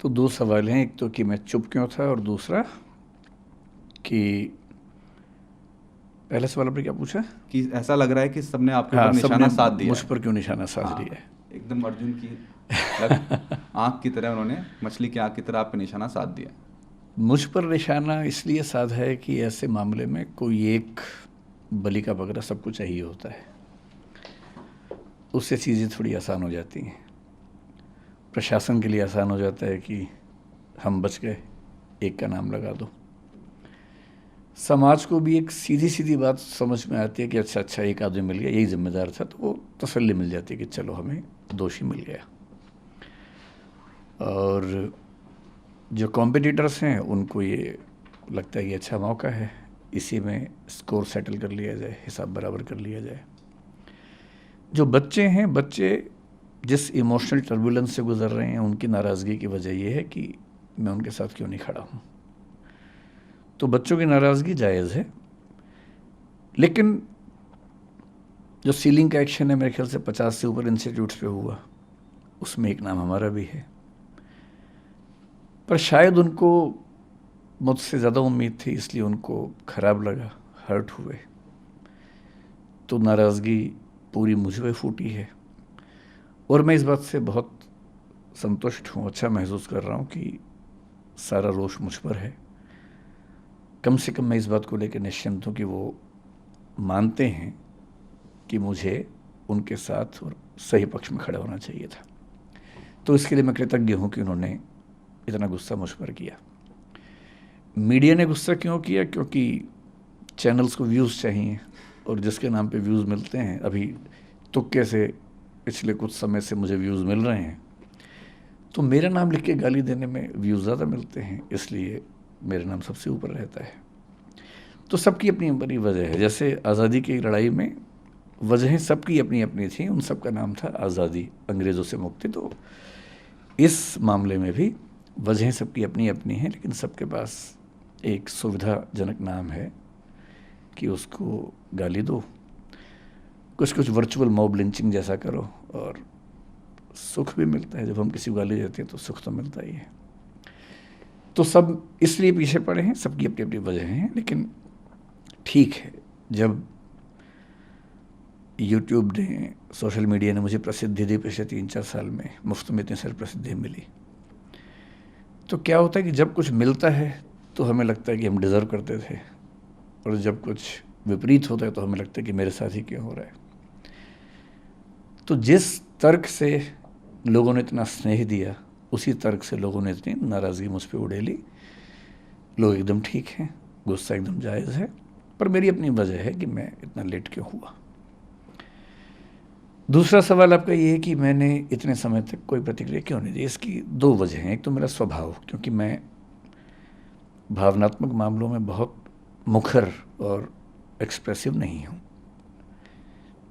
तो दो सवाल हैं, एक तो कि मैं चुप क्यों था, और दूसरा कि पहला सवाल आपने क्या पूछा? कि ऐसा लग रहा है कि सबने आपके ऊपर हाँ, सबने निशाना साध दिया मुझ है। पर क्यों निशाना साध लिया हाँ, है। एकदम अर्जुन की लग आँख की तरह उन्होंने, मछली की आँख की तरह आप पे निशाना साध दिया। मुझ पर निशाना इसलिए साधा है कि ऐसे मामले में कोई एक बलि का बकरा सबको चाहिए होता है, उससे चीज़ें थोड़ी आसान हो जाती हैं। प्रशासन के लिए आसान हो जाता है कि हम बच गए, एक का नाम लगा दो। समाज को भी एक सीधी सीधी बात समझ में आती है कि अच्छा अच्छा एक आदमी मिल गया, यही जिम्मेदार था, तो वो तसल्ली मिल जाती है कि चलो हमें दोषी मिल गया। और जो कॉम्पिटिटर्स हैं उनको ये लगता है कि अच्छा मौका है, इसी में स्कोर सेटल कर लिया जाए, हिसाब बराबर कर लिया जाए। जो बच्चे हैं, बच्चे जिस इमोशनल टर्बुलेंस से गुजर रहे हैं, उनकी नाराज़गी की वजह यह है कि मैं उनके साथ क्यों नहीं खड़ा हूँ। तो बच्चों की नाराज़गी जायज़ है, लेकिन जो सीलिंग का एक्शन है मेरे ख्याल से 50 से ऊपर इंस्टीट्यूट्स पे हुआ, उसमें एक नाम हमारा भी है। पर शायद उनको मुझसे ज़्यादा उम्मीद थी, इसलिए उनको ख़राब लगा, हर्ट हुए, तो नाराज़गी पूरी मुझ पे फूटी है। और मैं इस बात से बहुत संतुष्ट हूँ, अच्छा महसूस कर रहा हूँ कि सारा रोष मुझ पर है। कम से कम मैं इस बात को लेकर निश्चिंत हूँ कि वो मानते हैं कि मुझे उनके साथ और सही पक्ष में खड़ा होना चाहिए था। तो इसके लिए मैं कृतज्ञ हूँ कि उन्होंने इतना गुस्सा मुझ पर किया। मीडिया ने गुस्सा क्यों किया? क्योंकि चैनल्स को व्यूज़ चाहिए, और जिसके नाम पे व्यूज़ मिलते हैं, अभी तुक्के से पिछले कुछ समय से मुझे व्यूज़ मिल रहे हैं, तो मेरा नाम लिख के गाली देने में व्यूज़ ज़्यादा मिलते हैं, इसलिए मेरा नाम सबसे ऊपर रहता है। तो सबकी अपनी अपनी वजह है। जैसे आज़ादी की लड़ाई में वजहें सबकी अपनी अपनी थी, उन सब का नाम था आज़ादी, अंग्रेज़ों से मुक्ति। तो इस मामले में भी वजहें सबकी अपनी अपनी हैं, लेकिन सबके पास एक सुविधाजनक नाम है कि उसको गाली दो, कुछ कुछ वर्चुअल मॉब लिंचिंग जैसा करो, और सुख भी मिलता है। जब हम किसी को गाली देते हैं तो सुख तो मिलता ही है। तो सब इसलिए पीछे पड़े हैं, सबकी अपनी अपनी वजह हैं, लेकिन ठीक है, जब यूट्यूब ने, सोशल मीडिया ने मुझे प्रसिद्धि दी पिछले 3-4 साल में, मुफ्त में इतनी सारी प्रसिद्धि मिली, तो क्या होता है कि जब कुछ मिलता है तो हमें लगता है कि हम डिज़र्व करते थे, और जब कुछ विपरीत होता है तो हमें लगता है कि मेरे साथ ही क्यों हो रहा है। तो जिस तर्क से लोगों ने इतना स्नेह दिया, उसी तर्क से लोगों ने इतनी नाराज़गी मुझ पर उड़ेली। लोग एकदम ठीक हैं, गुस्सा एकदम जायज़ है, पर मेरी अपनी वजह है कि मैं इतना लेट क्यों हुआ। दूसरा सवाल आपका ये है कि मैंने इतने समय तक कोई प्रतिक्रिया क्यों नहीं दी। इसकी दो वजह हैं। एक तो मेरा स्वभाव, क्योंकि मैं भावनात्मक मामलों में बहुत मुखर और एक्सप्रेसिव नहीं हूँ।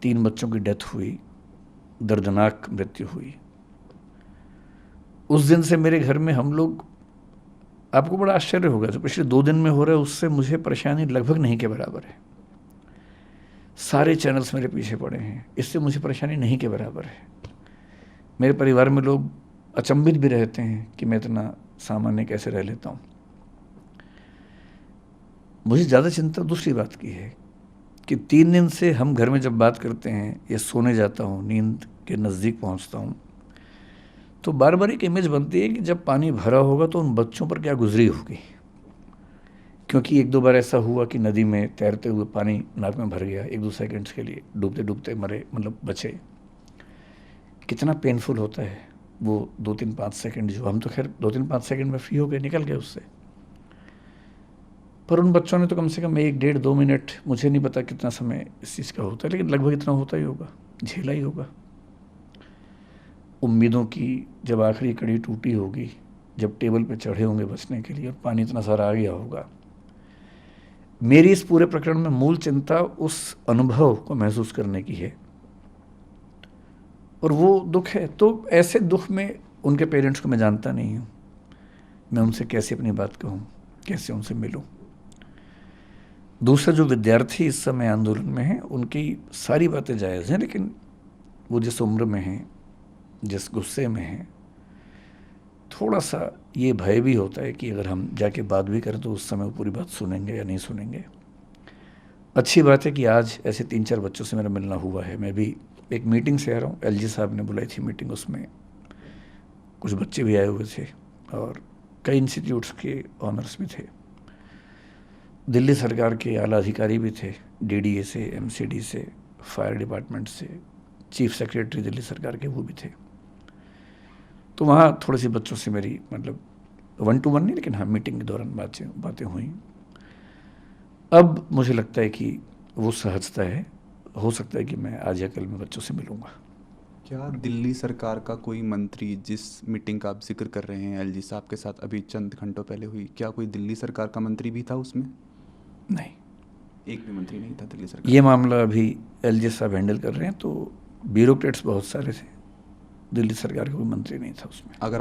3 बच्चों की डेथ हुई, दर्दनाक मृत्यु हुई, उस दिन से मेरे घर में हम लोग, आपको बड़ा आश्चर्य होगा, जो पिछले 2 दिन में हो रहा है उससे मुझे परेशानी लगभग नहीं के बराबर है। सारे चैनल्स मेरे पीछे पड़े हैं, इससे मुझे परेशानी नहीं के बराबर है। मेरे परिवार में लोग अचंभित भी रहते हैं कि मैं इतना सामान्य कैसे रह लेता हूँ। मुझे ज़्यादा चिंता दूसरी बात की है कि 3 दिन से हम घर में जब बात करते हैं या सोने जाता हूँ, नींद के नज़दीक पहुँचता हूँ, तो बार बार एक इमेज बनती है कि जब पानी भरा होगा तो उन बच्चों पर क्या गुजरी होगी। क्योंकि 1-2 बार ऐसा हुआ कि नदी में तैरते हुए पानी नाक में भर गया, 1-2 सेकंड्स के लिए डूबते डूबते मरे, मतलब बचे। कितना पेनफुल होता है वो 2-3-5 सेकंड, जो हम तो खैर 2-3-5 सेकंड में फ्री हो गए, निकल गए उससे, पर उन बच्चों ने तो कम से कम 1-1.5-2 मिनट, मुझे नहीं पता कितना समय इस चीज़ का होता है, लेकिन लगभग इतना होता ही होगा, झेला ही होगा। उम्मीदों की जब आखिरी कड़ी टूटी होगी, जब टेबल पे चढ़े होंगे बचने के लिए और पानी इतना सारा आ गया होगा। मेरी इस पूरे प्रकरण में मूल चिंता उस अनुभव को महसूस करने की है, और वो दुख है। तो ऐसे दुख में उनके पेरेंट्स को मैं जानता नहीं हूँ, मैं उनसे कैसे अपनी बात कहूँ, कैसे उनसे मिलूँ। दूसरा, जो विद्यार्थी इस समय आंदोलन में हैं, उनकी सारी बातें जायज़ हैं, लेकिन वो जिस उम्र में हैं, जिस गुस्से में हैं, थोड़ा सा ये भय भी होता है कि अगर हम जाके बात भी करें तो उस समय वो पूरी बात सुनेंगे या नहीं सुनेंगे। अच्छी बात है कि आज ऐसे 3-4 बच्चों से मेरा मिलना हुआ है। मैं भी एक मीटिंग से आ रहा हूँ, एलजी साहब ने बुलाई थी मीटिंग, उसमें कुछ बच्चे भी आए हुए थे और कई इंस्टीट्यूट्स के ऑनर्स भी थे, दिल्ली सरकार के आला अधिकारी भी थे, डीडीए से, एमसीडी से, फायर डिपार्टमेंट से, चीफ सेक्रेटरी दिल्ली सरकार के वो भी थे। तो वहाँ थोड़ी सी बच्चों से मेरी मतलब 1-to-1 नहीं, लेकिन हाँ मीटिंग के दौरान बातें हुई। अब मुझे लगता है कि वो सहजता है, हो सकता है कि मैं आज या कल में बच्चों से मिलूँगा। क्या दिल्ली सरकार का कोई मंत्री, जिस मीटिंग का आप जिक्र कर रहे हैं एलजी साहब के साथ अभी चंद घंटों पहले हुई, क्या कोई दिल्ली सरकार का मंत्री भी था उसमें? नहीं, एक भी मंत्री नहीं था दिल्ली सरकार। ये मामला अभी एलजी साहब हैंडल कर रहे हैं, तो ब्यूरोक्रेट्स बहुत सारे थे, दिल्ली सरकार का कोई मंत्री नहीं था उसमें। अगर